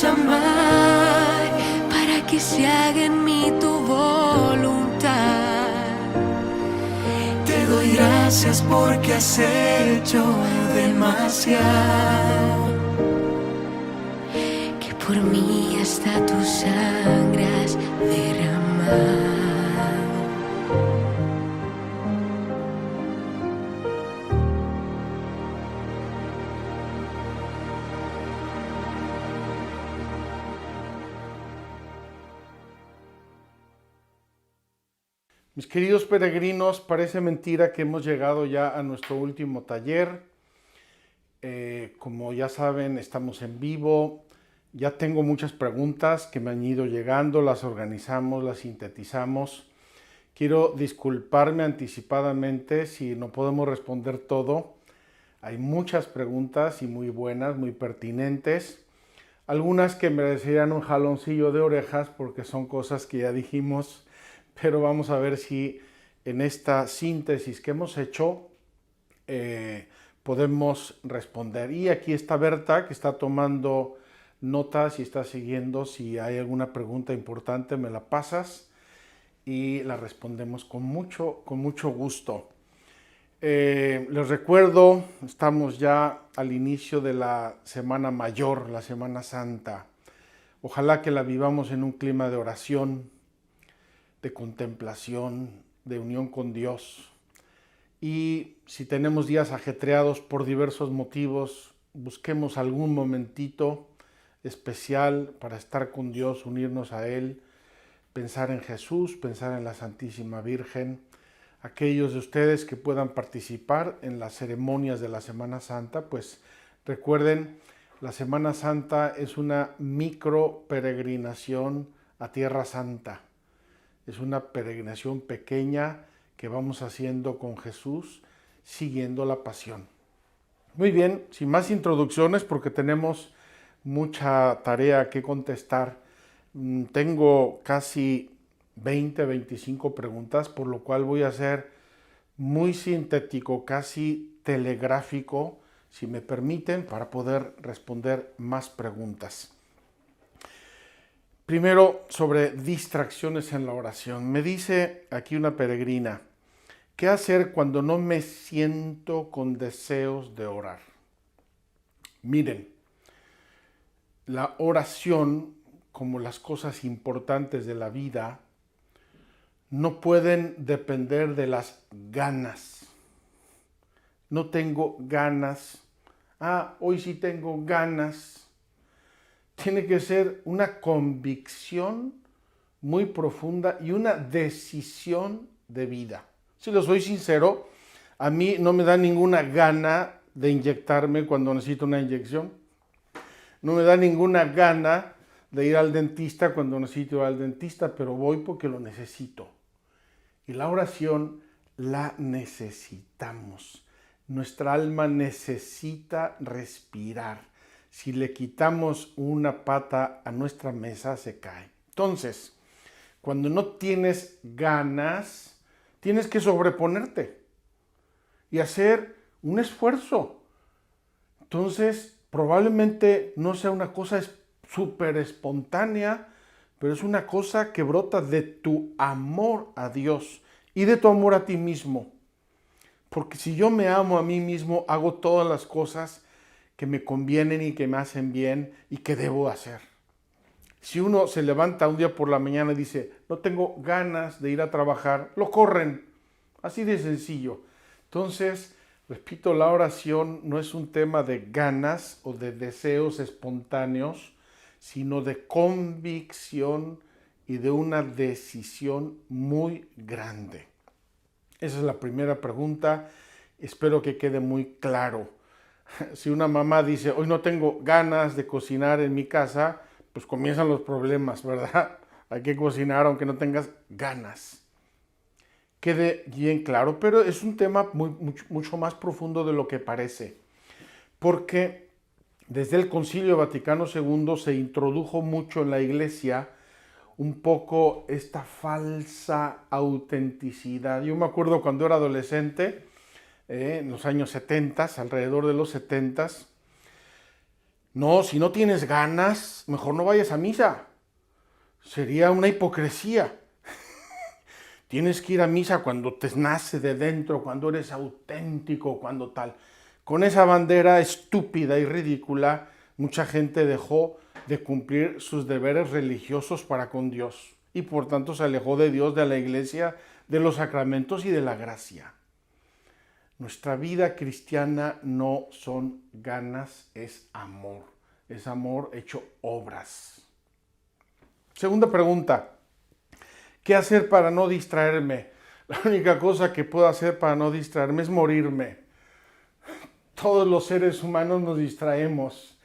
amar para que se haga en mí tu voluntad. Te doy gracias porque has hecho demasiado, que por mí hasta tu sangre has derramado. Mis queridos peregrinos, parece mentira que hemos llegado ya a nuestro último taller. Como ya saben, estamos en vivo. Ya tengo muchas preguntas que me han ido llegando, las organizamos, las sintetizamos. Quiero disculparme anticipadamente si no podemos responder todo. Hay muchas preguntas y muy buenas, muy pertinentes. Algunas que merecerían un jaloncillo de orejas porque son cosas que ya dijimos, pero vamos a ver si en esta síntesis que hemos hecho podemos responder. Y aquí está Berta, que está tomando notas y está siguiendo. Si hay alguna pregunta importante, me la pasas y la respondemos con mucho gusto. Les recuerdo, estamos ya al inicio de la Semana Mayor, la Semana Santa. Ojalá que la vivamos en un clima de oración, de contemplación, de unión con Dios. Y si tenemos días ajetreados por diversos motivos, busquemos algún momentito especial para estar con Dios, unirnos a Él, pensar en Jesús, pensar en la Santísima Virgen. Aquellos de ustedes que puedan participar en las ceremonias de la Semana Santa, pues recuerden, la Semana Santa es una micro peregrinación a Tierra Santa. Es una peregrinación pequeña que vamos haciendo con Jesús, siguiendo la pasión. Muy bien, sin más introducciones, porque tenemos mucha tarea que contestar. Tengo casi 25 preguntas, por lo cual voy a ser muy sintético, casi telegráfico, si me permiten, para poder responder más preguntas. Primero, sobre distracciones en la oración. Me dice aquí una peregrina, ¿qué hacer cuando no me siento con deseos de orar? Miren, la oración, como las cosas importantes de la vida, no pueden depender de las ganas. No tengo ganas. Hoy sí tengo ganas. Tiene que ser una convicción muy profunda y una decisión de vida. Si lo soy sincero, a mí no me da ninguna gana de inyectarme cuando necesito una inyección. No me da ninguna gana de ir al dentista cuando necesito ir al dentista, pero voy porque lo necesito. Y la oración la necesitamos. Nuestra alma necesita respirar. Si le quitamos una pata a nuestra mesa, se cae. Entonces, cuando no tienes ganas, tienes que sobreponerte y hacer un esfuerzo. Entonces, probablemente no sea una cosa súper espontánea, pero es una cosa que brota de tu amor a Dios y de tu amor a ti mismo. Porque si yo me amo a mí mismo, hago todas las cosas que me convienen y que me hacen bien y que debo hacer. Si uno se levanta un día por la mañana y dice, no tengo ganas de ir a trabajar, lo corren. Así de sencillo. Entonces, repito, la oración no es un tema de ganas o de deseos espontáneos, sino de convicción y de una decisión muy grande. Esa es la primera pregunta. Espero que quede muy claro. Si una mamá dice, hoy no tengo ganas de cocinar en mi casa, pues comienzan los problemas, ¿verdad? Hay que cocinar aunque no tengas ganas. Quede bien claro, pero es un tema mucho más profundo de lo que parece, porque desde el Concilio Vaticano II se introdujo mucho en la Iglesia un poco esta falsa autenticidad. Yo me acuerdo cuando era adolescente, en los años 70, alrededor de los 70, No, si no tienes ganas, mejor no vayas a misa. Sería una hipocresía. Tienes que ir a misa cuando te nace de dentro, cuando eres auténtico, cuando tal. Con esa bandera estúpida y ridícula, mucha gente dejó de cumplir sus deberes religiosos para con Dios y por tanto se alejó de Dios, de la iglesia, de los sacramentos y de la gracia. Nuestra vida cristiana no son ganas, es amor hecho obras. Segunda pregunta, ¿qué hacer para no distraerme? La única cosa que puedo hacer para no distraerme es morirme. Todos los seres humanos nos distraemos.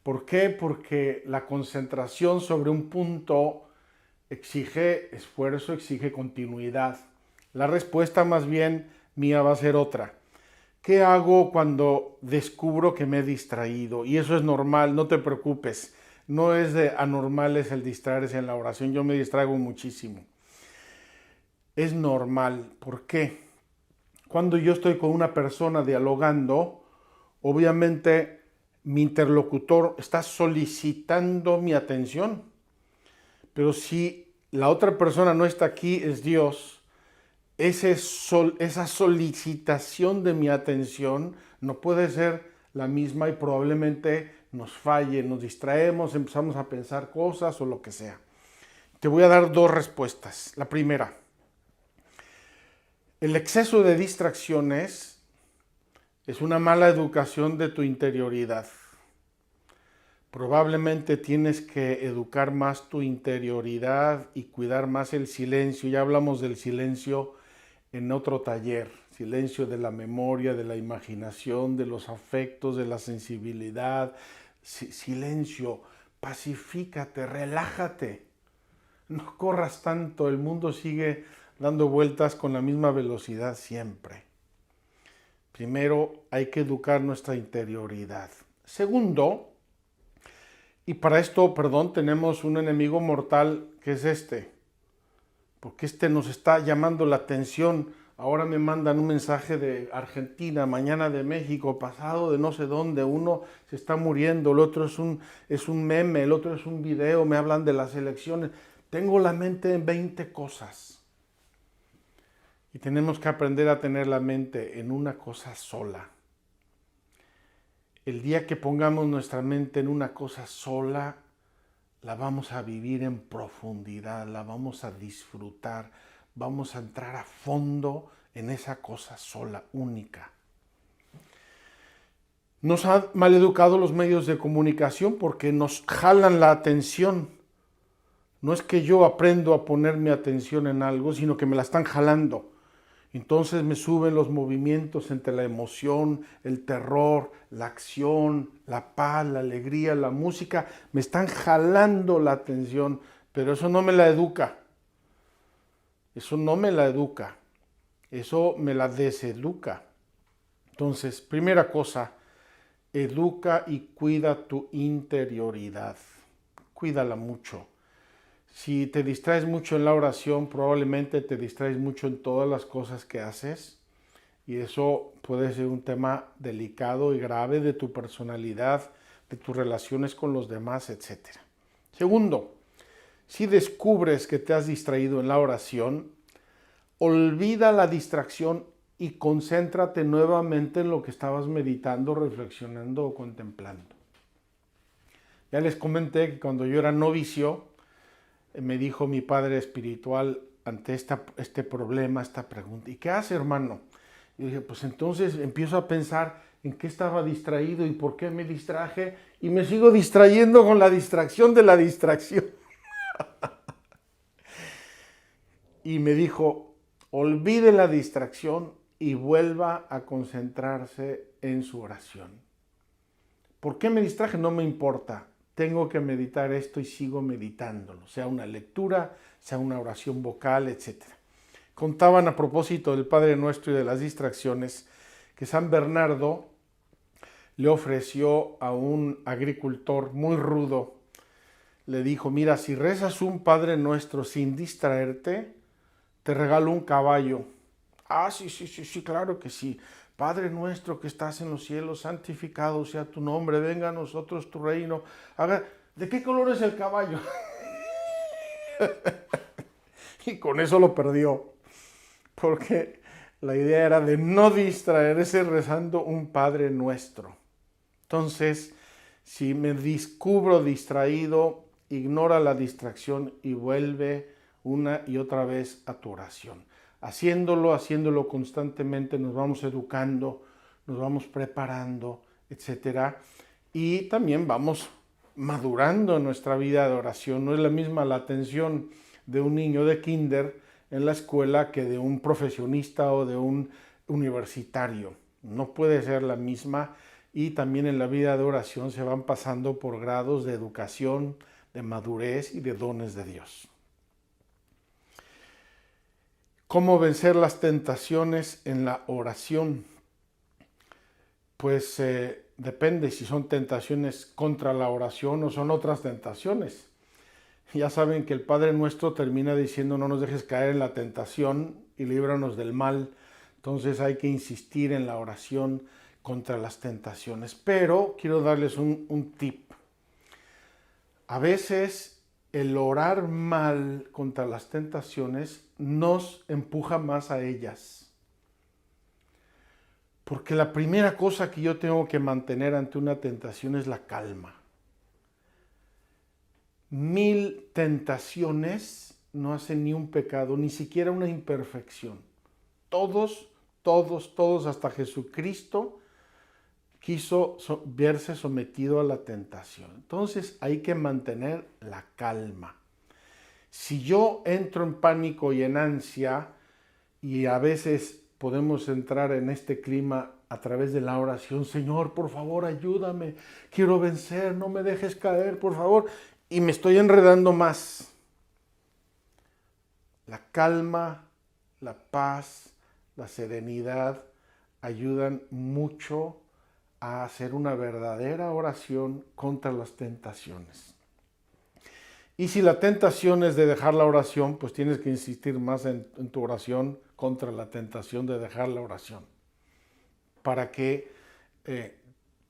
¿Por qué? Porque la concentración sobre un punto exige esfuerzo, exige continuidad. La respuesta más bien mía va a ser otra. ¿Qué hago cuando descubro que me he distraído? Y eso es normal, no te preocupes. No es de anormales el distraerse en la oración. Yo me distraigo muchísimo. Es normal. ¿Por qué? Cuando yo estoy con una persona dialogando, obviamente mi interlocutor está solicitando mi atención. Pero si la otra persona no está aquí, es Dios, esa solicitación de mi atención no puede ser la misma y probablemente nos falle, nos distraemos, empezamos a pensar cosas o lo que sea. Te voy a dar dos respuestas. La primera, el exceso de distracciones es una mala educación de tu interioridad. Probablemente tienes que educar más tu interioridad y cuidar más el silencio. Ya hablamos del silencio en otro taller. Silencio de la memoria, de la imaginación, de los afectos, de la sensibilidad. Silencio, pacifícate, relájate. No corras tanto, el mundo sigue dando vueltas con la misma velocidad siempre. Primero, hay que educar nuestra interioridad. Segundo, y para esto, tenemos un enemigo mortal que es porque nos está llamando la atención. Ahora me mandan un mensaje de Argentina, mañana de México, pasado de no sé dónde, uno se está muriendo, el otro es un meme, el otro es un video, me hablan de las elecciones. Tengo la mente en 20 cosas. Y tenemos que aprender a tener la mente en una cosa sola. El día que pongamos nuestra mente en una cosa sola, la vamos a vivir en profundidad, la vamos a disfrutar, vamos a entrar a fondo en esa cosa sola, única. Nos han maleducado los medios de comunicación porque nos jalan la atención. No es que yo aprendo a poner mi atención en algo, sino que me la están jalando. Entonces me suben los movimientos entre la emoción, el terror, la acción, la paz, la alegría, la música. Me están jalando la atención, pero eso no me la educa. Eso no me la educa. Eso me la deseduca. Entonces, primera cosa, educa y cuida tu interioridad. Cuídala mucho. Si te distraes mucho en la oración, probablemente te distraes mucho en todas las cosas que haces y eso puede ser un tema delicado y grave de tu personalidad, de tus relaciones con los demás, etc. Segundo, si descubres que te has distraído en la oración, olvida la distracción y concéntrate nuevamente en lo que estabas meditando, reflexionando o contemplando. Ya les comenté que cuando yo era novicio, me dijo mi padre espiritual ante este problema, esta pregunta, ¿y qué hace, hermano? Y dije, pues entonces empiezo a pensar en qué estaba distraído y por qué me distraje y me sigo distrayendo con la distracción de la distracción. Y me dijo, olvide la distracción y vuelva a concentrarse en su oración. ¿Por qué me distraje? No me importa. Tengo que meditar esto y sigo meditándolo, sea una lectura, sea una oración vocal, etc. Contaban a propósito del Padre Nuestro y de las distracciones que San Bernardo le ofreció a un agricultor muy rudo. Le dijo, mira, si rezas un Padre Nuestro sin distraerte, te regalo un caballo. Ah, sí, sí, sí, sí, claro que sí. Padre nuestro que estás en los cielos, santificado sea tu nombre, venga a nosotros tu reino. Haga... ¿De qué color es el caballo? Y con eso lo perdió, porque la idea era de no distraerse rezando un Padre Nuestro. Entonces, si me descubro distraído, ignora la distracción y vuelve una y otra vez a tu oración. Haciéndolo constantemente, nos vamos educando, nos vamos preparando, etcétera, y también vamos madurando en nuestra vida de oración. No es la misma la atención de un niño de kinder en la escuela que de un profesionista o de un universitario. No puede ser la misma, y también en la vida de oración se van pasando por grados de educación, de madurez y de dones de Dios. ¿Cómo vencer las tentaciones en la oración? Pues depende si son tentaciones contra la oración o son otras tentaciones. Ya saben que el Padre Nuestro termina diciendo: no nos dejes caer en la tentación y líbranos del mal. Entonces hay que insistir en la oración contra las tentaciones. Pero quiero darles un tip. A veces el orar mal contra las tentaciones nos empuja más a ellas. Porque la primera cosa que yo tengo que mantener ante una tentación es la calma. 1000 tentaciones no hacen ni un pecado, ni siquiera una imperfección. Todos, hasta Jesucristo quiso verse sometido a la tentación. Entonces hay que mantener la calma. Si yo entro en pánico y en ansia, y a veces podemos entrar en este clima a través de la oración: Señor, por favor, ayúdame, quiero vencer, no me dejes caer, por favor, y me estoy enredando más. La calma, la paz, la serenidad ayudan mucho a hacer una verdadera oración contra las tentaciones. Y si la tentación es de dejar la oración, pues tienes que insistir más en tu oración contra la tentación de dejar la oración, para que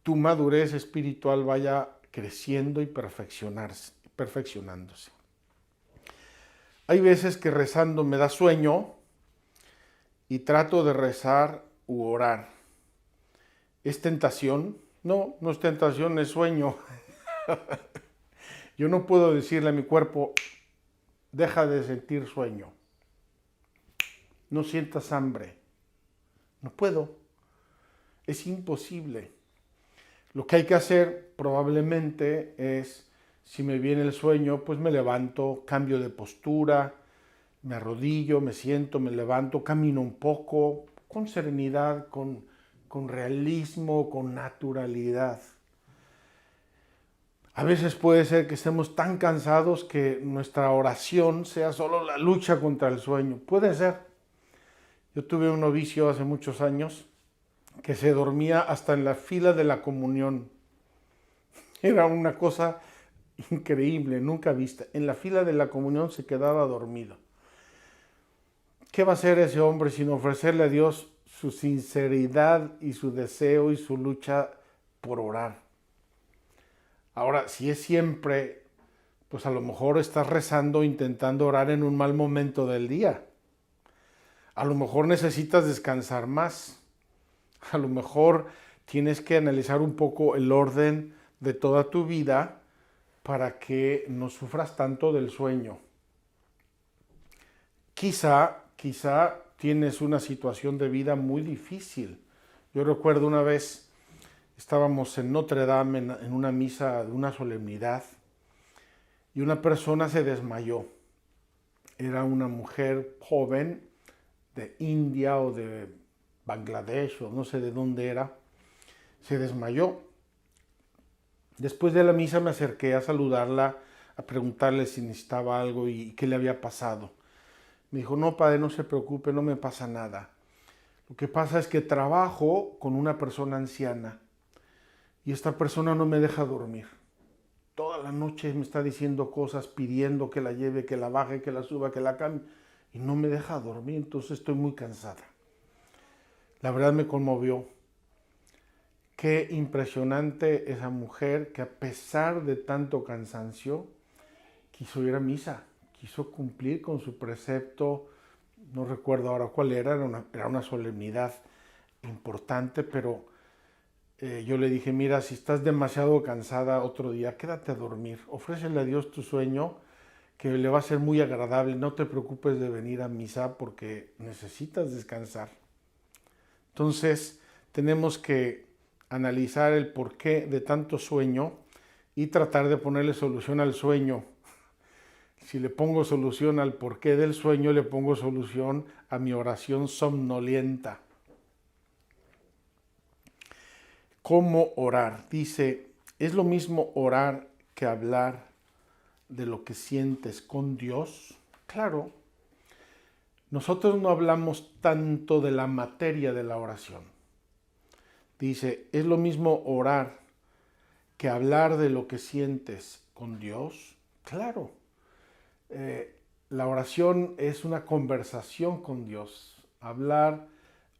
tu madurez espiritual vaya creciendo y perfeccionándose. Hay veces que rezando me da sueño y trato de rezar u orar. ¿Es tentación? No, no es tentación, es sueño. Yo no puedo decirle a mi cuerpo: deja de sentir sueño, no sientas hambre. No puedo, es imposible. Lo que hay que hacer probablemente es, si me viene el sueño, pues me levanto, cambio de postura, me arrodillo, me siento, me levanto, camino un poco, con serenidad, con realismo, con naturalidad. A veces puede ser que estemos tan cansados que nuestra oración sea solo la lucha contra el sueño. Puede ser. Yo tuve un novicio hace muchos años que se dormía hasta en la fila de la comunión. Era una cosa increíble, nunca vista. En la fila de la comunión se quedaba dormido. ¿Qué va a hacer ese hombre sin ofrecerle a Dios su sinceridad y su deseo y su lucha por orar? Ahora, si es siempre, pues a lo mejor estás rezando, intentando orar en un mal momento del día. A lo mejor necesitas descansar más. A lo mejor tienes que analizar un poco el orden de toda tu vida para que no sufras tanto del sueño. Quizá tienes una situación de vida muy difícil. Yo recuerdo una vez, estábamos en Notre Dame en una misa de una solemnidad y una persona se desmayó. Era una mujer joven de India o de Bangladesh o no sé de dónde era. Se desmayó. Después de la misa me acerqué a saludarla, a preguntarle si necesitaba algo y qué le había pasado. Me dijo: no, padre, no se preocupe, no me pasa nada. Lo que pasa es que trabajo con una persona anciana y esta persona no me deja dormir. Toda la noche me está diciendo cosas, pidiendo que la lleve, que la baje, que la suba, que la cambie, y no me deja dormir, entonces estoy muy cansada. La verdad me conmovió. Qué impresionante esa mujer que a pesar de tanto cansancio quiso ir a misa, quiso cumplir con su precepto. No recuerdo ahora cuál era una solemnidad importante, pero yo le dije, mira, si estás demasiado cansada otro día, quédate a dormir, ofrécele a Dios tu sueño, que le va a ser muy agradable, no te preocupes de venir a misa porque necesitas descansar. Entonces, tenemos que analizar el porqué de tanto sueño y tratar de ponerle solución al sueño. Si le pongo solución al porqué del sueño, le pongo solución a mi oración somnolienta. ¿Cómo orar? Dice, ¿es lo mismo orar que hablar de lo que sientes con Dios? Claro, nosotros no hablamos tanto de la materia de la oración. Dice, ¿es lo mismo orar que hablar de lo que sientes con Dios? Claro, la oración es una conversación con Dios.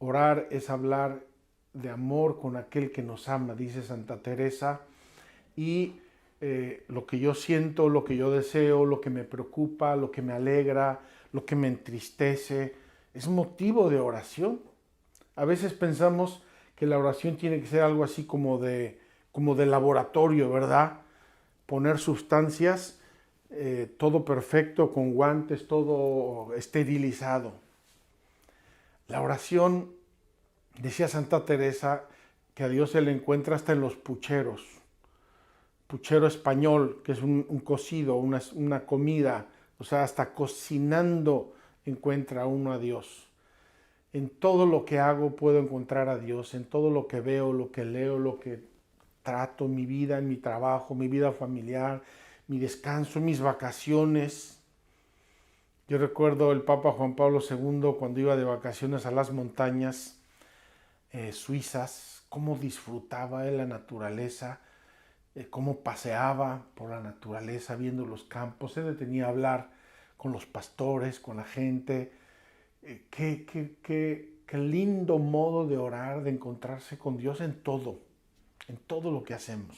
Orar es hablar de amor con aquel que nos ama, dice Santa Teresa, y lo que yo siento, lo que yo deseo, lo que me preocupa, lo que me alegra, lo que me entristece, es motivo de oración. A veces pensamos que la oración tiene que ser algo así como de laboratorio, ¿verdad? Poner sustancias, todo perfecto, con guantes, todo esterilizado. La oración, decía Santa Teresa, que a Dios se le encuentra hasta en los pucheros. Puchero español, que es un cocido, una comida, o sea, hasta cocinando encuentra uno a Dios. En todo lo que hago puedo encontrar a Dios, en todo lo que veo, lo que leo, lo que trato, mi vida, en mi trabajo, mi vida familiar, mi descanso, mis vacaciones. Yo recuerdo el Papa Juan Pablo II cuando iba de vacaciones a las montañas suizas, cómo disfrutaba de la naturaleza, cómo paseaba por la naturaleza viendo los campos, se detenía a hablar con los pastores, con la gente. Qué lindo modo de orar, de encontrarse con Dios en todo lo que hacemos.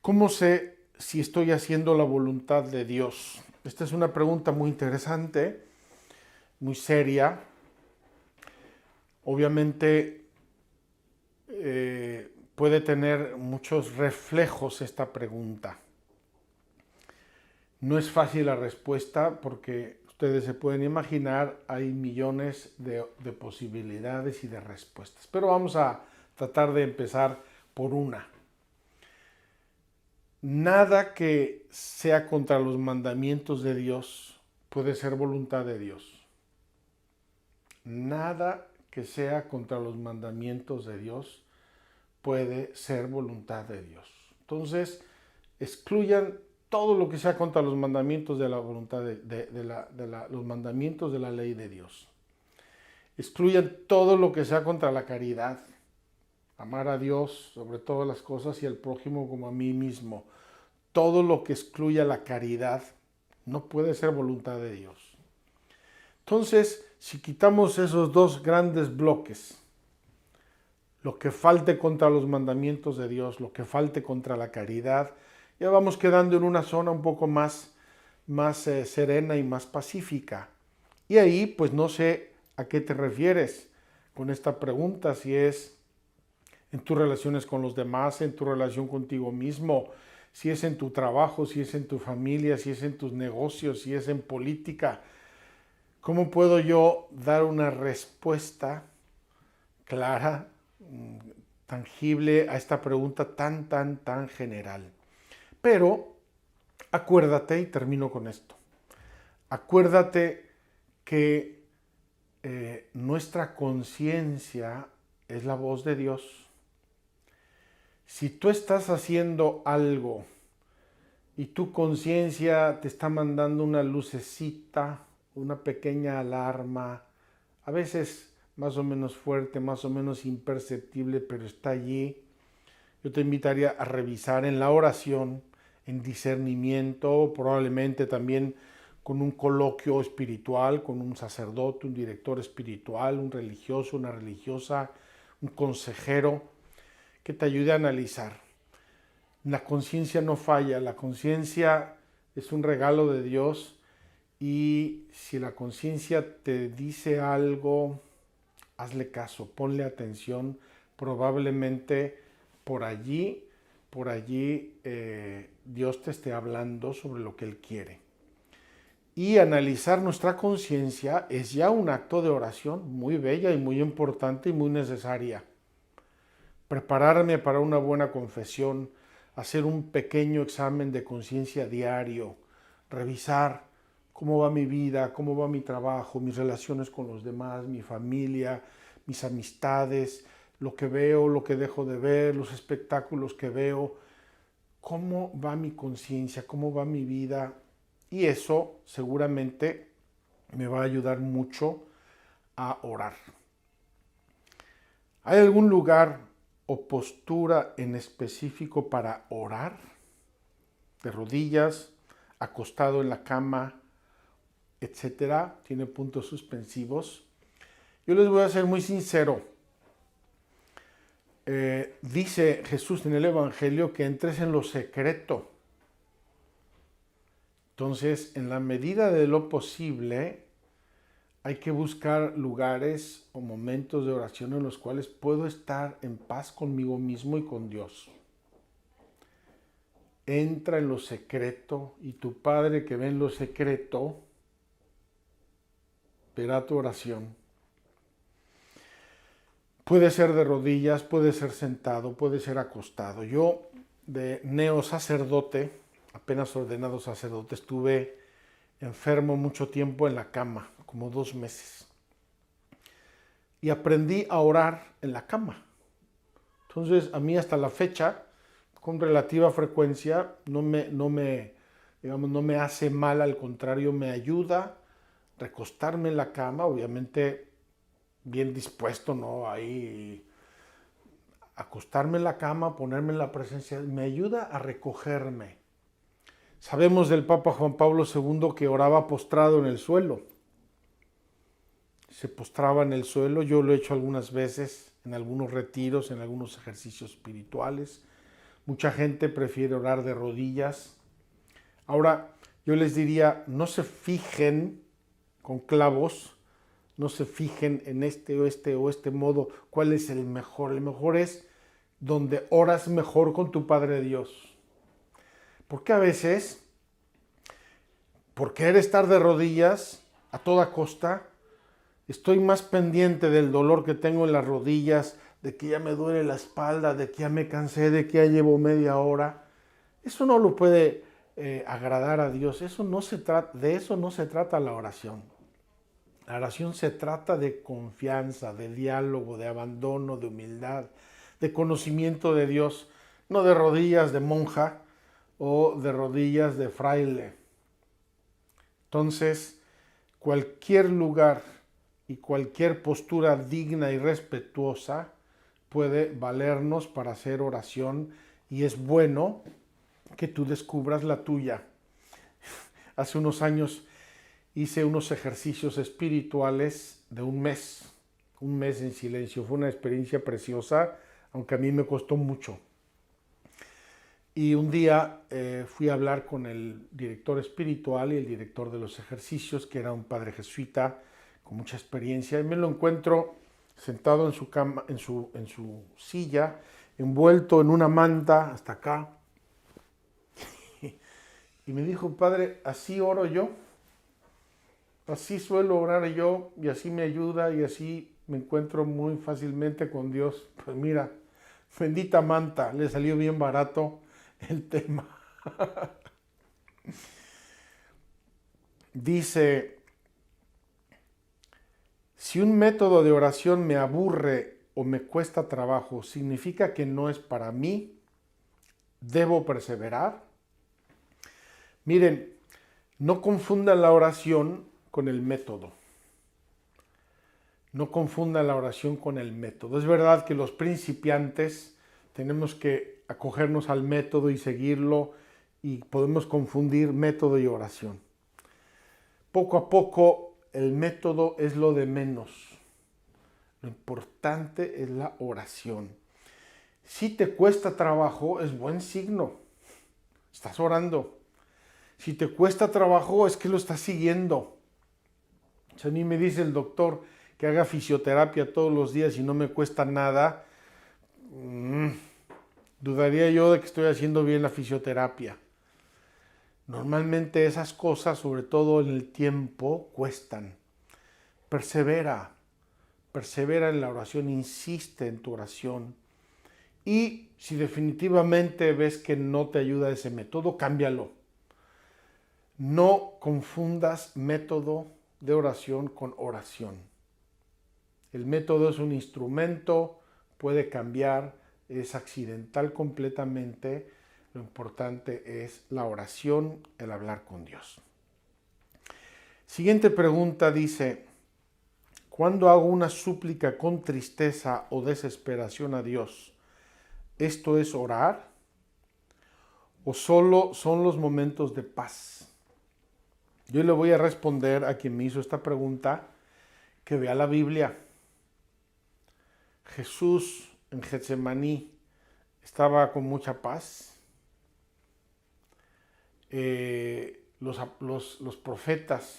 ¿Cómo sé si estoy haciendo la voluntad de Dios? Esta es una pregunta muy interesante, muy seria. Obviamente puede tener muchos reflejos esta pregunta. No es fácil la respuesta porque ustedes se pueden imaginar, hay millones de posibilidades y de respuestas. Pero vamos a tratar de empezar por una. Nada que sea contra los mandamientos de Dios puede ser voluntad de Dios. Nada que sea contra los mandamientos de Dios puede ser voluntad de Dios. Entonces, excluyan todo lo que sea contra los mandamientos de la voluntad los mandamientos de la ley de Dios. Excluyan todo lo que sea contra la caridad. Amar a Dios sobre todas las cosas y al prójimo como a mí mismo. Todo lo que excluya la caridad no puede ser voluntad de Dios. Entonces, si quitamos esos dos grandes bloques, lo que falte contra los mandamientos de Dios, lo que falte contra la caridad, ya vamos quedando en una zona un poco más serena y más pacífica. Y ahí, pues no sé a qué te refieres con esta pregunta, si es en tus relaciones con los demás, en tu relación contigo mismo, si es en tu trabajo, si es en tu familia, si es en tus negocios, si es en política. ¿Cómo puedo yo dar una respuesta clara, tangible a esta pregunta tan general? Pero acuérdate, y termino con esto, acuérdate que nuestra conciencia es la voz de Dios. Si tú estás haciendo algo y tu conciencia te está mandando una lucecita, una pequeña alarma, a veces más o menos fuerte, más o menos imperceptible, pero está allí, yo te invitaría a revisar en la oración, en discernimiento, probablemente también con un coloquio espiritual, con un sacerdote, un director espiritual, un religioso, una religiosa, un consejero, que te ayude a analizar. La conciencia no falla, la conciencia es un regalo de Dios y si la conciencia te dice algo, hazle caso, ponle atención, probablemente por allí Dios te esté hablando sobre lo que Él quiere. Y analizar nuestra conciencia es ya un acto de oración muy bella y muy importante y muy necesaria. Prepararme para una buena confesión, hacer un pequeño examen de conciencia diario, revisar cómo va mi vida, cómo va mi trabajo, mis relaciones con los demás, mi familia, mis amistades, lo que veo, lo que dejo de ver, los espectáculos que veo, cómo va mi conciencia, cómo va mi vida. Y eso seguramente me va a ayudar mucho a orar. ¿Hay algún lugar o postura en específico para orar? De rodillas, acostado en la cama, etcétera. Tiene puntos suspensivos. Yo les voy a ser muy sincero. Dice Jesús en el Evangelio que entres en lo secreto. Entonces, en la medida de lo posible, hay que buscar lugares o momentos de oración en los cuales puedo estar en paz conmigo mismo y con Dios. Entra en lo secreto y tu Padre que ve en lo secreto verá tu oración. Puede ser de rodillas, puede ser sentado, puede ser acostado. Yo, de neosacerdote, apenas ordenado sacerdote, estuve enfermo mucho tiempo en la cama, como 2 meses. Y aprendí a orar en la cama. Entonces, a mí hasta la fecha, con relativa frecuencia, no me hace mal, al contrario, me ayuda recostarme en la cama, obviamente bien dispuesto, ¿no? Ahí acostarme en la cama, ponerme en la presencia, me ayuda a recogerme. Sabemos del Papa Juan Pablo II que oraba postrado en el suelo. Se postraba en el suelo, yo lo he hecho algunas veces, en algunos retiros, en algunos ejercicios espirituales. Mucha gente prefiere orar de rodillas. Ahora, yo les diría, no se fijen con clavos, no se fijen en este o este modo, cuál es el mejor. El mejor es donde oras mejor con tu Padre Dios. Porque a veces, por querer estar de rodillas a toda costa, estoy más pendiente del dolor que tengo en las rodillas, de que ya me duele la espalda, de que ya me cansé, de que ya llevo media hora. Eso no lo puede agradar a Dios. De eso no se trata la oración. La oración se trata de confianza, de diálogo, de abandono, de humildad, de conocimiento de Dios, no de rodillas de monja o de rodillas de fraile. Entonces, cualquier lugar y cualquier postura digna y respetuosa puede valernos para hacer oración y es bueno que tú descubras la tuya. Hace unos años hice unos ejercicios espirituales de un mes en silencio. Fue una experiencia preciosa, aunque a mí me costó mucho. Y un día fui a hablar con el director espiritual y el director de los ejercicios, que era un padre jesuita con mucha experiencia, y me lo encuentro sentado en su cama, en su silla, envuelto en una manta hasta acá. Y me dijo, padre, así oro yo. Así suelo orar yo y así me ayuda y así me encuentro muy fácilmente con Dios. Pues mira, bendita manta, le salió bien barato el tema. Dice, si un método de oración me aburre o me cuesta trabajo, ¿significa que no es para mí? ¿Debo perseverar? Miren, no confundan la oración con el método. No confundan la oración con el método. Es verdad que los principiantes tenemos que acogernos al método y seguirlo y podemos confundir método y oración. poco a poco el método es lo de menos. Lo importante es la oración. Si te cuesta trabajo, es buen signo. Estás orando. Si te cuesta trabajo, es que lo estás siguiendo. Si a mí me dice el doctor que haga fisioterapia todos los días y no me cuesta nada, dudaría yo de que estoy haciendo bien la fisioterapia. Normalmente esas cosas, sobre todo en el tiempo, cuestan. Persevera en la oración, insiste en tu oración. Y si definitivamente ves que no te ayuda ese método, cámbialo. No confundas método de oración con oración. El método es un instrumento, puede cambiar, es accidental completamente. Lo importante es la oración, el hablar con Dios. Siguiente pregunta dice, ¿cuándo hago una súplica con tristeza o desesperación a Dios? ¿Esto es orar? ¿O solo son los momentos de paz? Yo le voy a responder a quien me hizo esta pregunta que vea la Biblia. Jesús en Getsemaní estaba con mucha paz. Los profetas,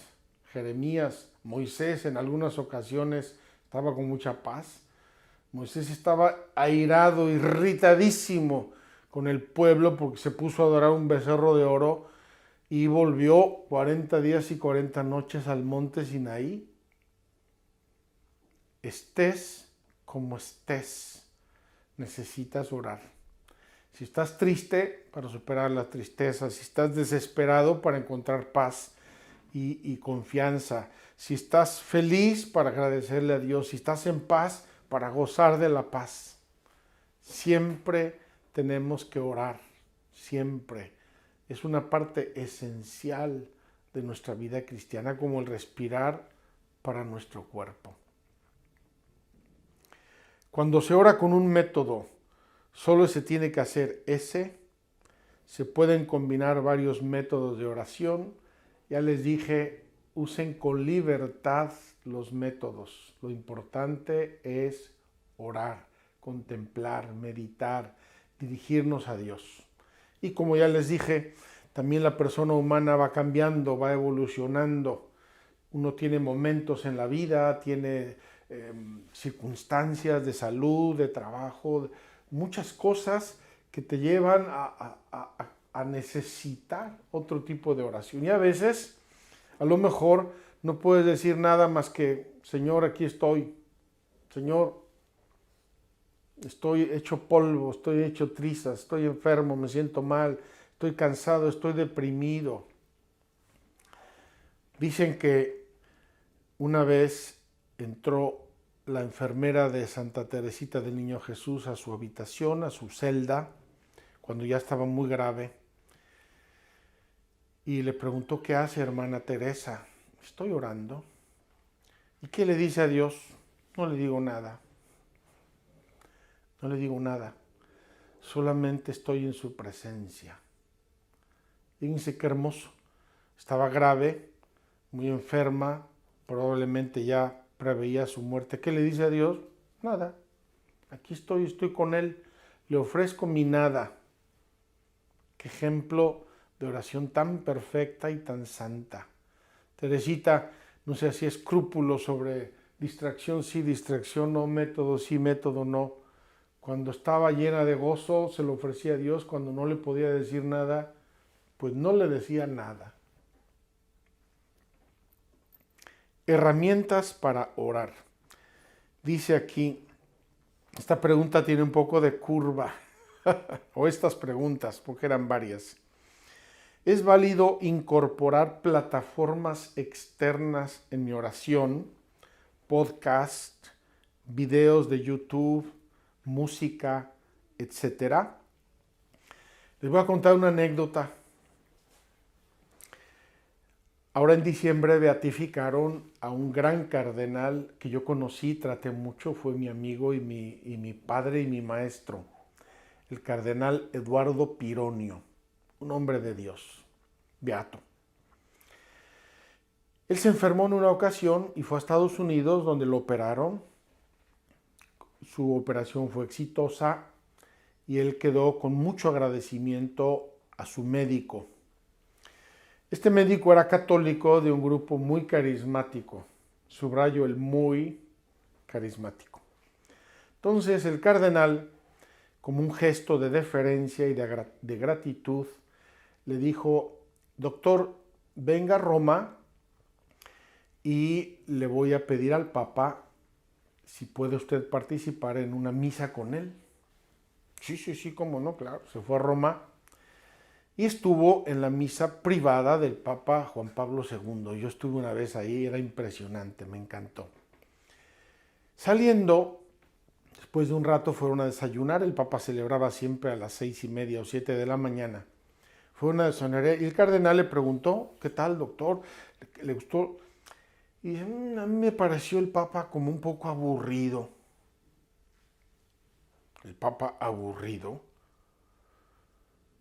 Jeremías, Moisés en algunas ocasiones estaba con mucha paz. Moisés estaba airado, irritadísimo con el pueblo porque se puso a adorar un becerro de oro y volvió 40 días y 40 noches al monte Sinaí. Estés como estés, necesitas orar. Si estás triste, para superar la tristeza. Si estás desesperado, para encontrar paz y confianza. Si estás feliz, para agradecerle a Dios. Si estás en paz, para gozar de la paz. Siempre tenemos que orar, siempre. Es una parte esencial de nuestra vida cristiana, como el respirar para nuestro cuerpo. Cuando se ora con un método, solo se tiene que hacer ese. Se pueden combinar varios métodos de oración. Ya les dije, usen con libertad los métodos. Lo importante es orar, contemplar, meditar, dirigirnos a Dios. Y como ya les dije, también la persona humana va cambiando, va evolucionando. Uno tiene momentos en la vida, tiene circunstancias de salud, de trabajo, muchas cosas que te llevan a necesitar otro tipo de oración. Y a veces, a lo mejor, no puedes decir nada más que, Señor, aquí estoy. Señor, estoy hecho polvo, estoy hecho trizas, estoy enfermo, me siento mal, estoy cansado, estoy deprimido. Dicen que una vez entró la enfermera de Santa Teresita del Niño Jesús a su habitación, a su celda, cuando ya estaba muy grave, y le preguntó, ¿qué hace, hermana Teresa? Estoy orando. ¿Y qué le dice a Dios? No le digo nada. No le digo nada. Solamente estoy en su presencia. Fíjense qué hermoso. Estaba grave, muy enferma, probablemente ya preveía su muerte. ¿Qué le dice a Dios? Nada. Aquí estoy con Él. Le ofrezco mi nada. Qué ejemplo de oración tan perfecta y tan santa. Teresita no se hacía escrúpulos sobre distracción sí, distracción no, método sí, método no. Cuando estaba llena de gozo, se lo ofrecía a Dios. Cuando no le podía decir nada, pues no le decía nada. Herramientas para orar. Dice aquí, esta pregunta tiene un poco de curva, o estas preguntas, porque eran varias. ¿Es válido incorporar plataformas externas en mi oración? Podcast, videos de YouTube, música, etcétera. Les voy a contar una anécdota. Ahora en diciembre beatificaron a un gran cardenal que yo conocí, traté mucho, fue mi amigo y mi padre y mi maestro, el cardenal Eduardo Pironio, un hombre de Dios, beato. Él se enfermó en una ocasión y fue a Estados Unidos donde lo operaron. Su operación fue exitosa y él quedó con mucho agradecimiento a su médico. Este médico era católico de un grupo muy carismático. Subrayo el muy carismático. Entonces el cardenal, como un gesto de deferencia y de gratitud, le dijo: doctor, venga a Roma y le voy a pedir al Papa si puede usted participar en una misa con él. Sí, cómo no, claro. Se fue a Roma y estuvo en la misa privada del Papa Juan Pablo II. Yo estuve una vez ahí, era impresionante, me encantó. Saliendo, después de un rato fueron a desayunar. El Papa celebraba siempre a las 6:30 o 7 de la mañana. Fue una desayunaría y el cardenal le preguntó: ¿qué tal, doctor? ¿Le gustó? Y a mí me pareció el Papa como un poco aburrido. El Papa aburrido.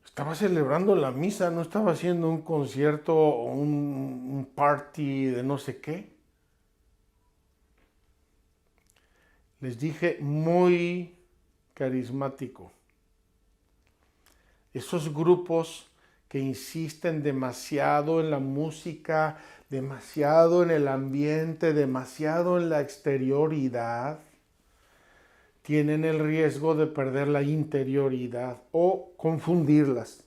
Estaba celebrando la misa, no estaba haciendo un concierto o un party de no sé qué. Les dije, muy carismático. Esos grupos que insisten demasiado en la música, demasiado en el ambiente, demasiado en la exterioridad, tienen el riesgo de perder la interioridad o confundirlas.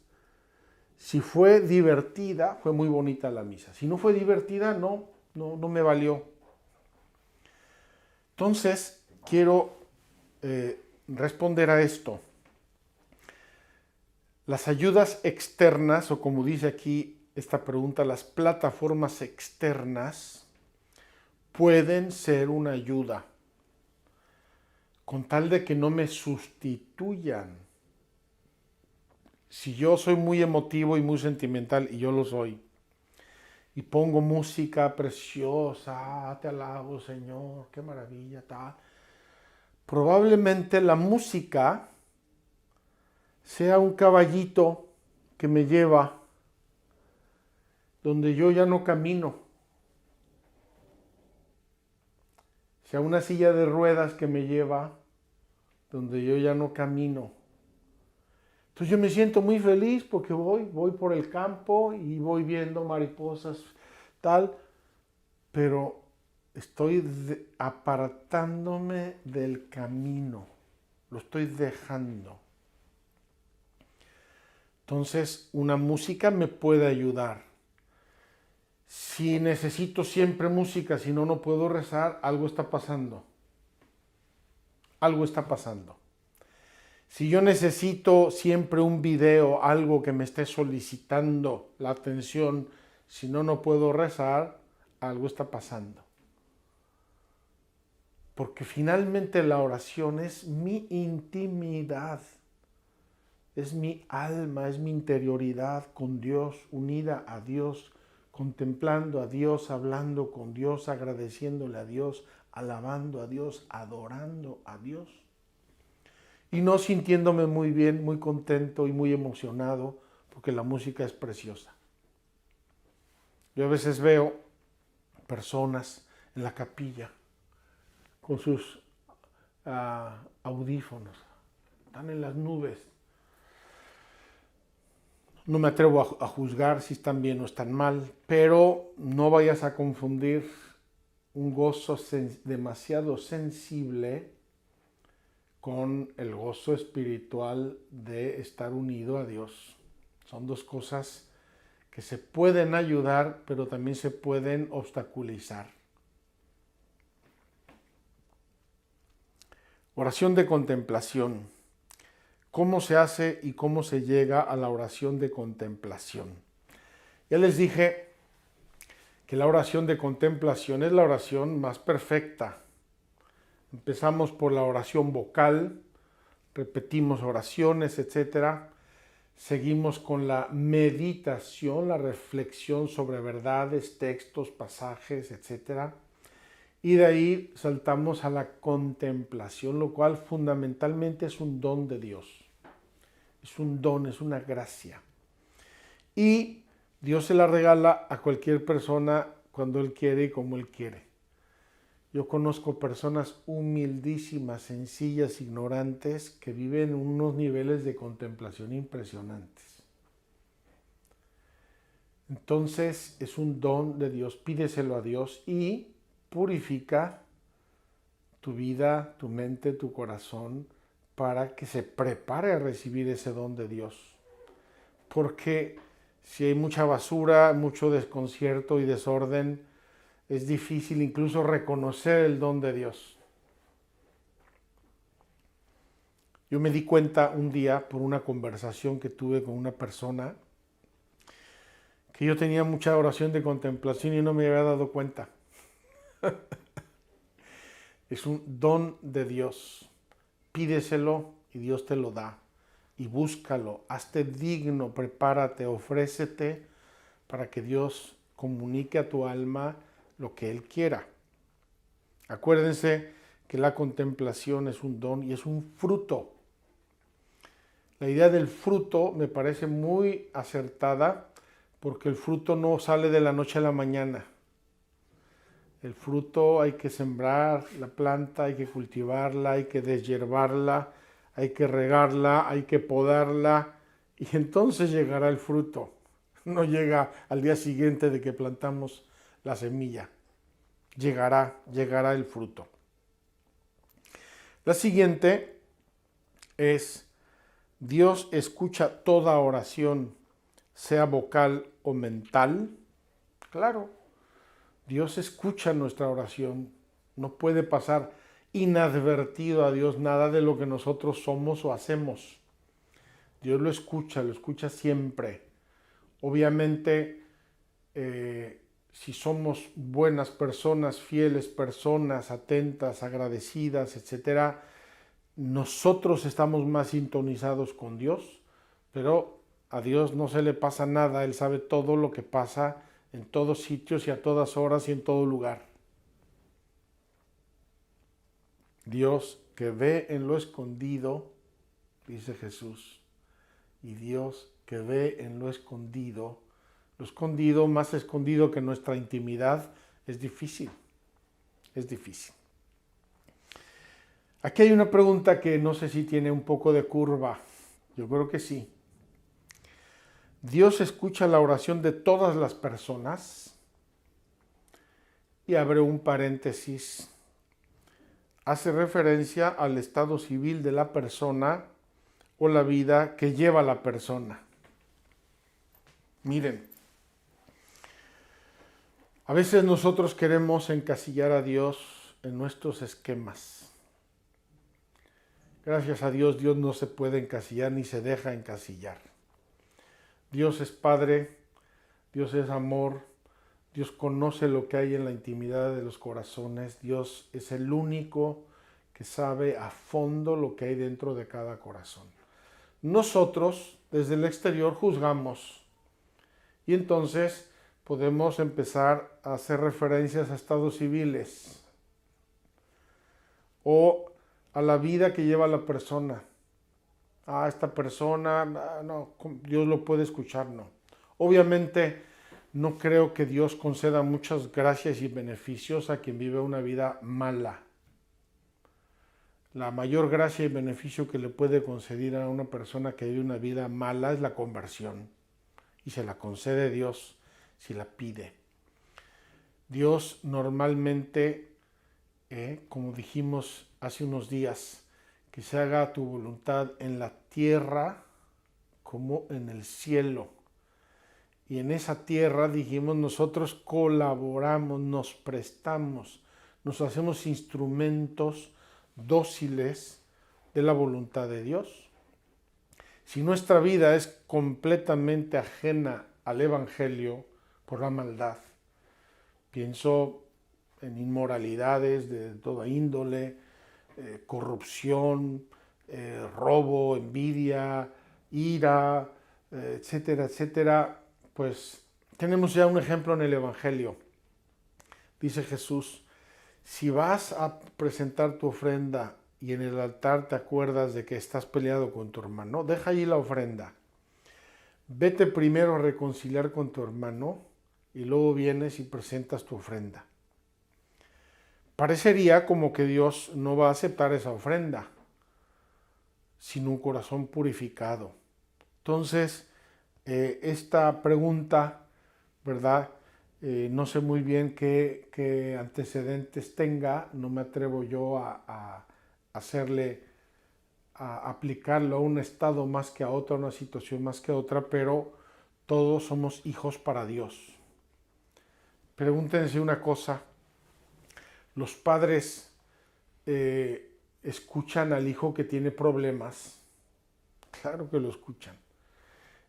Si fue divertida, fue muy bonita la misa. Si no fue divertida, no me valió. Entonces, quiero responder a esto. Las ayudas externas, o como dice aquí esta pregunta, las plataformas externas pueden ser una ayuda, con tal de que no me sustituyan. Si yo soy muy emotivo y muy sentimental, y yo lo soy, y pongo música preciosa, te alabo, Señor, qué maravilla, tal, probablemente la música sea un caballito que me lleva donde yo ya no camino, sea una silla de ruedas que me lleva donde yo ya no camino. Entonces yo me siento muy feliz porque voy por el campo y voy viendo mariposas, tal, pero estoy apartándome del camino, lo estoy dejando. Entonces, una música me puede ayudar. Si necesito siempre música, si no, no puedo rezar, algo está pasando. Algo está pasando. Si yo necesito siempre un video, algo que me esté solicitando la atención, si no, no puedo rezar, algo está pasando. Porque finalmente la oración es mi intimidad. Es mi alma, es mi interioridad con Dios, unida a Dios, contemplando a Dios, hablando con Dios, agradeciéndole a Dios, alabando a Dios, adorando a Dios. Y no sintiéndome muy bien, muy contento y muy emocionado, porque la música es preciosa. Yo a veces veo personas en la capilla con sus audífonos, están en las nubes. No me atrevo a juzgar si están bien o están mal, pero no vayas a confundir un gozo demasiado sensible con el gozo espiritual de estar unido a Dios. Son dos cosas que se pueden ayudar, pero también se pueden obstaculizar. Oración de contemplación. ¿Cómo se hace y cómo se llega a la oración de contemplación? Ya les dije que la oración de contemplación es la oración más perfecta. Empezamos por la oración vocal, repetimos oraciones, etc. Seguimos con la meditación, la reflexión sobre verdades, textos, pasajes, etc. Y de ahí saltamos a la contemplación, lo cual fundamentalmente es un don de Dios. Es un don, es una gracia. Y Dios se la regala a cualquier persona cuando Él quiere y como Él quiere. Yo conozco personas humildísimas, sencillas, ignorantes, que viven unos niveles de contemplación impresionantes. Entonces es un don de Dios, pídeselo a Dios y purifica tu vida, tu mente, tu corazón, para que se prepare a recibir ese don de Dios. Porque si hay mucha basura, mucho desconcierto y desorden, es difícil incluso reconocer el don de Dios. Yo me di cuenta un día por una conversación que tuve con una persona que yo tenía mucha oración de contemplación y no me había dado cuenta. Es un don de Dios. Pídeselo y Dios te lo da. Y búscalo, hazte digno, prepárate, ofrécete para que Dios comunique a tu alma lo que Él quiera. Acuérdense que la contemplación es un don y es un fruto. La idea del fruto me parece muy acertada porque el fruto no sale de la noche a la mañana. El fruto hay que sembrar la planta, hay que cultivarla, hay que deshiervarla, hay que regarla, hay que podarla y entonces llegará el fruto. No llega al día siguiente de que plantamos la semilla. Llegará el fruto. La siguiente es: Dios escucha toda oración, sea vocal o mental. Claro, Dios escucha nuestra oración. No puede pasar inadvertido a Dios nada de lo que nosotros somos o hacemos. Dios lo escucha siempre. Obviamente, si somos buenas personas, fieles personas, atentas, agradecidas, etcétera, nosotros estamos más sintonizados con Dios, pero a Dios no se le pasa nada, Él sabe todo lo que pasa en todos sitios y a todas horas y en todo lugar. Dios que ve en lo escondido, dice Jesús, y Dios que ve en lo escondido, más escondido que nuestra intimidad, es difícil, es difícil. Aquí hay una pregunta que no sé si tiene un poco de curva, yo creo que sí. ¿Dios escucha la oración de todas las personas? Y abre un paréntesis. Hace referencia al estado civil de la persona o la vida que lleva la persona. Miren, a veces nosotros queremos encasillar a Dios en nuestros esquemas. Gracias a Dios, Dios no se puede encasillar ni se deja encasillar. Dios es Padre, Dios es amor, Dios conoce lo que hay en la intimidad de los corazones, Dios es el único que sabe a fondo lo que hay dentro de cada corazón. Nosotros, desde el exterior, juzgamos y entonces podemos empezar a hacer referencias a estados civiles o a la vida que lleva la persona. Esta persona, no, Dios lo puede escuchar, no. Obviamente no creo que Dios conceda muchas gracias y beneficios a quien vive una vida mala. La mayor gracia y beneficio que le puede conceder a una persona que vive una vida mala es la conversión. Y se la concede Dios si la pide. Dios normalmente, como dijimos hace unos días, que se haga tu voluntad en la tierra como en el cielo. Y en esa tierra, dijimos, nosotros colaboramos, nos prestamos, nos hacemos instrumentos dóciles de la voluntad de Dios. Si nuestra vida es completamente ajena al Evangelio por la maldad, pienso en inmoralidades de toda índole, corrupción, robo, envidia, ira, etcétera, etcétera, pues tenemos ya un ejemplo en el Evangelio. Dice Jesús: si vas a presentar tu ofrenda y en el altar te acuerdas de que estás peleado con tu hermano, deja allí la ofrenda. Vete primero a reconciliar con tu hermano y luego vienes y presentas tu ofrenda. Parecería como que Dios no va a aceptar esa ofrenda sin un corazón purificado. Entonces, esta pregunta, ¿verdad? No sé muy bien qué antecedentes tenga, no me atrevo yo a aplicarlo a un estado más que a otro, a una situación más que a otra, pero todos somos hijos para Dios. Pregúntense una cosa, ¿los padres escuchan al hijo que tiene problemas? Claro que lo escuchan.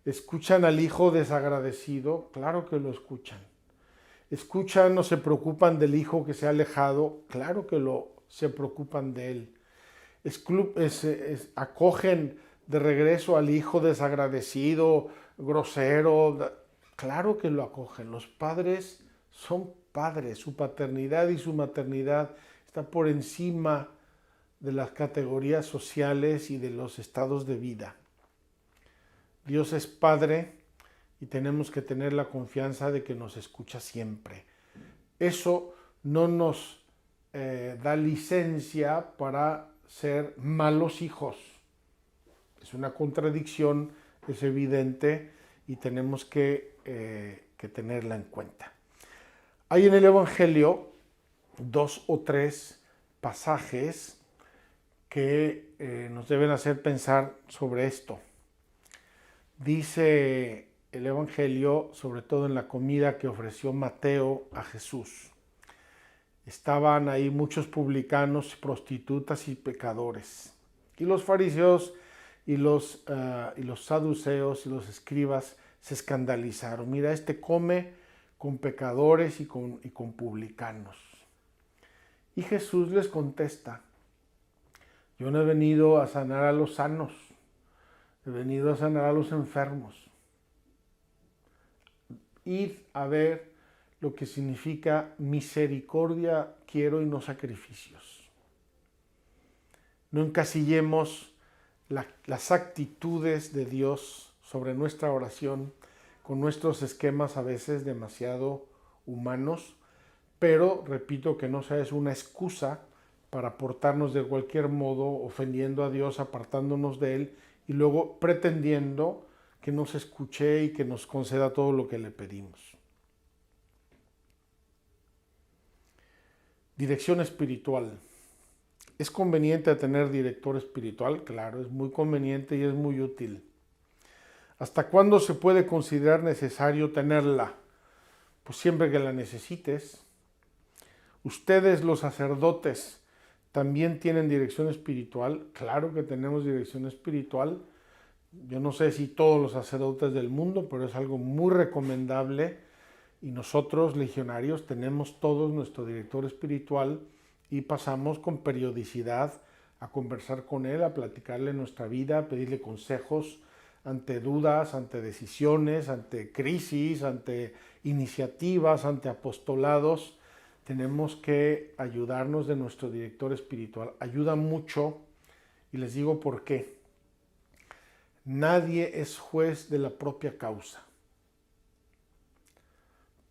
¿Escuchan al hijo desagradecido? Claro que lo escuchan. ¿Escuchan o se preocupan del hijo que se ha alejado? Claro que se preocupan de él. ¿Acogen de regreso al hijo desagradecido, grosero? Claro que lo acogen. Los padres son padres. Su paternidad y su maternidad está por encima de las categorías sociales y de los estados de vida. Dios es Padre y tenemos que tener la confianza de que nos escucha siempre. Eso no nos da licencia para ser malos hijos. Es una contradicción, es evidente y tenemos que tenerla en cuenta. Hay en el Evangelio 2 o 3 pasajes que nos deben hacer pensar sobre esto. Dice el Evangelio, sobre todo en la comida que ofreció Mateo a Jesús. Estaban ahí muchos publicanos, prostitutas y pecadores. Y los fariseos y los saduceos y los escribas se escandalizaron. Mira, este come con pecadores y con publicanos. Y Jesús les contesta, yo no he venido a sanar a los sanos, he venido a sanar a los enfermos. Id a ver lo que significa misericordia quiero y no sacrificios. No encasillemos las actitudes de Dios sobre nuestra oración con nuestros esquemas a veces demasiado humanos, pero repito que no sea una excusa para portarnos de cualquier modo, ofendiendo a Dios, apartándonos de Él y luego pretendiendo que nos escuche y que nos conceda todo lo que le pedimos. Dirección espiritual. ¿Es conveniente tener director espiritual? Claro, es muy conveniente y es muy útil. ¿Hasta cuándo se puede considerar necesario tenerla? Pues siempre que la necesites. Ustedes, los sacerdotes, ¿también tienen dirección espiritual? Claro que tenemos dirección espiritual. Yo no sé si todos los sacerdotes del mundo, pero es algo muy recomendable. Y nosotros, legionarios, tenemos todos nuestro director espiritual y pasamos con periodicidad a conversar con él, a platicarle nuestra vida, a pedirle consejos ante dudas, ante decisiones, ante crisis, ante iniciativas, ante apostolados. Tenemos que ayudarnos de nuestro director espiritual. Ayuda mucho y les digo por qué. Nadie es juez de la propia causa.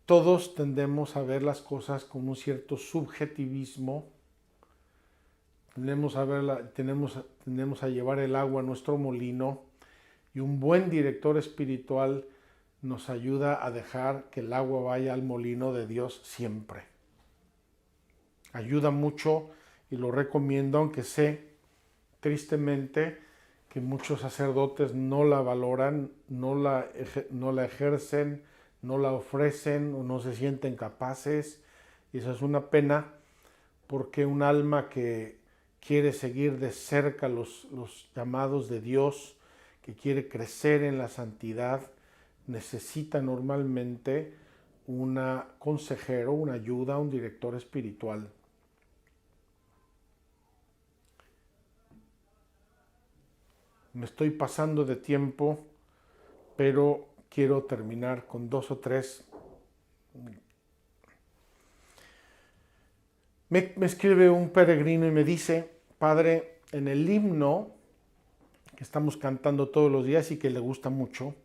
Todos tendemos a ver las cosas con un cierto subjetivismo. Tendemos a llevar el agua a nuestro molino y un buen director espiritual nos ayuda a dejar que el agua vaya al molino de Dios siempre. Ayuda mucho y lo recomiendo, aunque sé tristemente que muchos sacerdotes no la valoran, no la ejercen, no la ofrecen o no se sienten capaces. Y eso es una pena porque un alma que quiere seguir de cerca los llamados de Dios, que quiere crecer en la santidad, necesita normalmente un consejero, una ayuda, un director espiritual. Me estoy pasando de tiempo, pero quiero terminar con 2 o 3. Me escribe un peregrino y me dice, Padre, en el himno que estamos cantando todos los días y que le gusta mucho,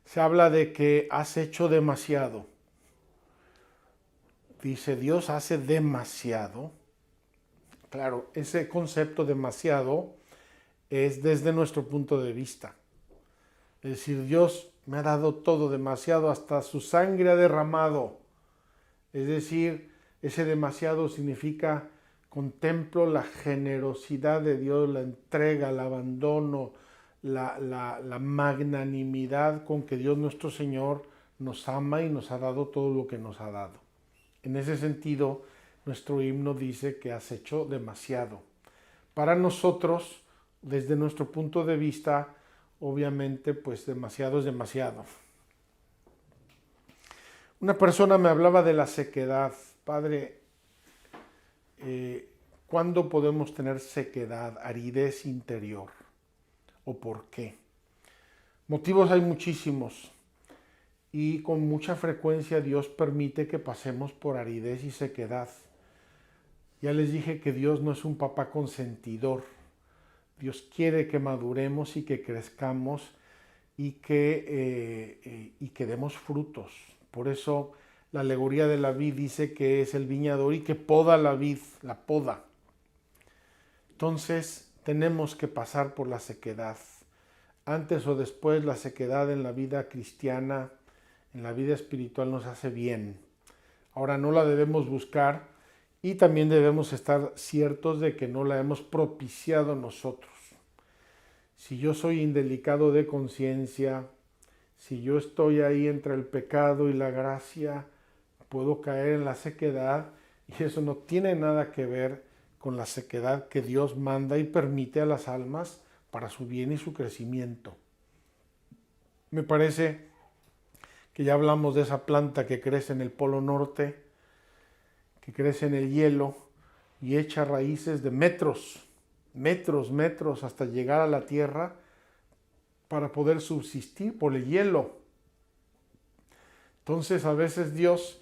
se habla de que has hecho demasiado. dice Dios hace demasiado. Claro, ese concepto demasiado es desde nuestro punto de vista. Es decir, Dios me ha dado todo demasiado, hasta su sangre ha derramado. Es decir, ese demasiado significa contemplo la generosidad de Dios, la entrega, el abandono, la magnanimidad con que Dios nuestro Señor nos ama y nos ha dado todo lo que nos ha dado. En ese sentido, nuestro himno dice que has hecho demasiado. Para nosotros, desde nuestro punto de vista, obviamente, pues demasiado es demasiado. Una persona me hablaba de la sequedad. Padre, ¿cuándo podemos tener sequedad, aridez interior? ¿O por qué? Motivos hay muchísimos y con mucha frecuencia Dios permite que pasemos por aridez y sequedad. Ya les dije que Dios no es un papá consentidor. Dios quiere que maduremos y que crezcamos y que demos frutos. Por eso la alegoría de la vid dice que es el viñador y que poda la vid, la poda. Entonces tenemos que pasar por la sequedad. Antes o después la sequedad en la vida cristiana, en la vida espiritual nos hace bien. Ahora no la debemos buscar y también debemos estar ciertos de que no la hemos propiciado nosotros. Si yo soy indelicado de conciencia, si yo estoy ahí entre el pecado y la gracia, puedo caer en la sequedad y eso no tiene nada que ver con la sequedad que Dios manda y permite a las almas para su bien y su crecimiento. Me parece que ya hablamos de esa planta que crece en el Polo Norte, que crece en el hielo y echa raíces de metros hasta llegar a la tierra para poder subsistir por el hielo. Entonces a veces Dios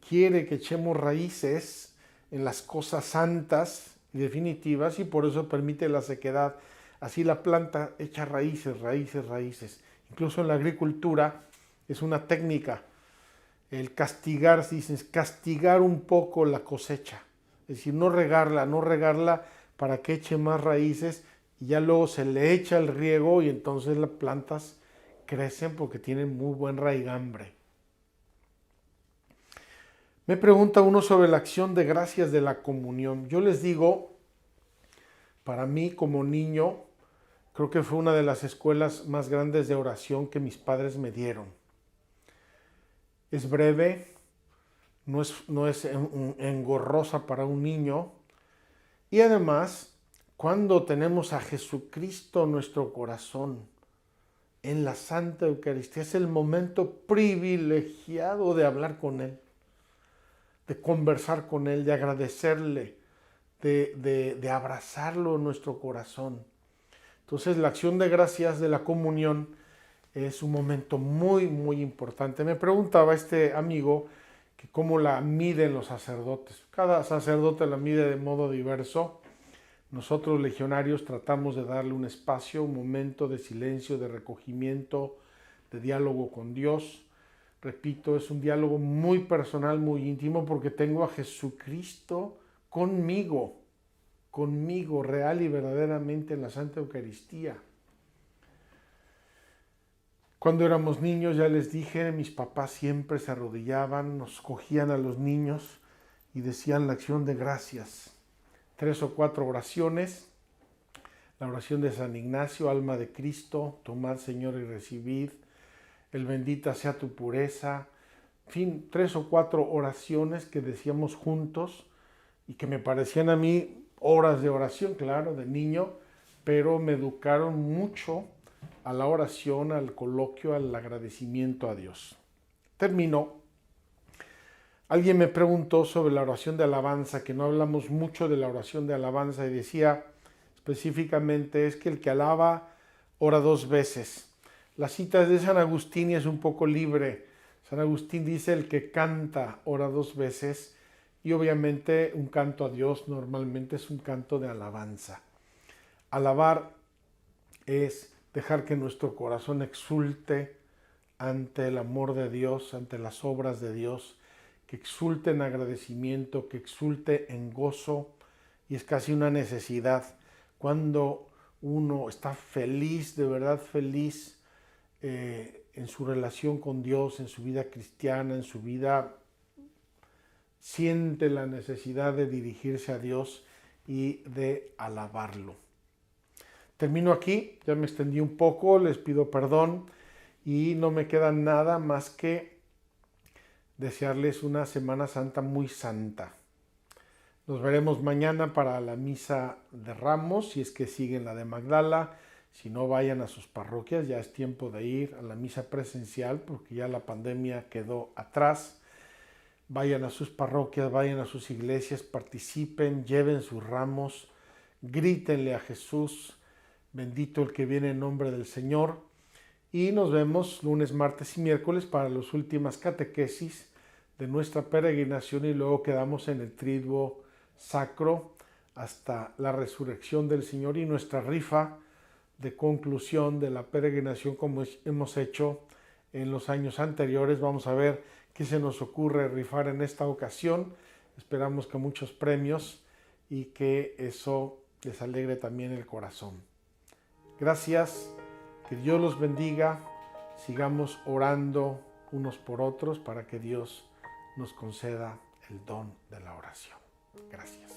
quiere que echemos raíces en las cosas santas y definitivas y por eso permite la sequedad. Así la planta echa raíces. Incluso en la agricultura es una técnica. El castigar, dicen, castigar un poco la cosecha. Es decir, no regarla para que eche más raíces y ya luego se le echa el riego y entonces las plantas crecen porque tienen muy buen raigambre. Me pregunta uno sobre la acción de gracias de la comunión. Yo les digo, para mí como niño, creo que fue una de las escuelas más grandes de oración que mis padres me dieron. Es breve, no es engorrosa para un niño y además, cuando tenemos a Jesucristo en nuestro corazón, en la Santa Eucaristía, es el momento privilegiado de hablar con Él, de conversar con Él, de agradecerle, de abrazarlo en nuestro corazón. Entonces la acción de gracias de la comunión es un momento muy, muy importante. Me preguntaba este amigo que cómo la miden los sacerdotes. Cada sacerdote la mide de modo diverso. Nosotros legionarios tratamos de darle un espacio, un momento de silencio, de recogimiento, de diálogo con Dios. Repito, es un diálogo muy personal, muy íntimo, porque tengo a Jesucristo conmigo, real y verdaderamente en la Santa Eucaristía. Cuando éramos niños, ya les dije, mis papás siempre se arrodillaban, nos cogían a los niños y decían la acción de gracias. 3 o 4 oraciones. La oración de San Ignacio, alma de Cristo, tomad Señor y recibid. El bendita sea tu pureza. En fin, 3 o 4 oraciones que decíamos juntos y que me parecían a mí horas de oración, claro, de niño, pero me educaron mucho a la oración, al coloquio, al agradecimiento a Dios. Terminó. Alguien me preguntó sobre la oración de alabanza, que no hablamos mucho de la oración de alabanza, y decía específicamente es que el que alaba ora 2 veces. La cita es de San Agustín y es un poco libre. San Agustín dice el que canta ora 2 veces y obviamente un canto a Dios normalmente es un canto de alabanza. Alabar es dejar que nuestro corazón exulte ante el amor de Dios, ante las obras de Dios, que exulte en agradecimiento, que exulte en gozo, y es casi una necesidad cuando uno está feliz, de verdad feliz, en su relación con Dios, en su vida cristiana, en su vida, siente la necesidad de dirigirse a Dios y de alabarlo. Termino aquí, ya me extendí un poco, les pido perdón y no me queda nada más que desearles una Semana Santa muy santa. Nos veremos mañana para la misa de Ramos, si es que siguen la de Magdala. Si no, vayan a sus parroquias, ya es tiempo de ir a la misa presencial porque ya la pandemia quedó atrás. Vayan a sus parroquias, vayan a sus iglesias, participen, lleven sus ramos, grítenle a Jesús, bendito el que viene en nombre del Señor. Y nos vemos lunes, martes y miércoles para las últimas catequesis de nuestra peregrinación y luego quedamos en el triduo sacro hasta la resurrección del Señor y nuestra rifa de conclusión de la peregrinación como hemos hecho en los años anteriores. Vamos a ver qué se nos ocurre rifar en esta ocasión. Esperamos que muchos premios y que eso les alegre también el corazón. Gracias, que Dios los bendiga, sigamos orando unos por otros para que Dios nos conceda el don de la oración. Gracias.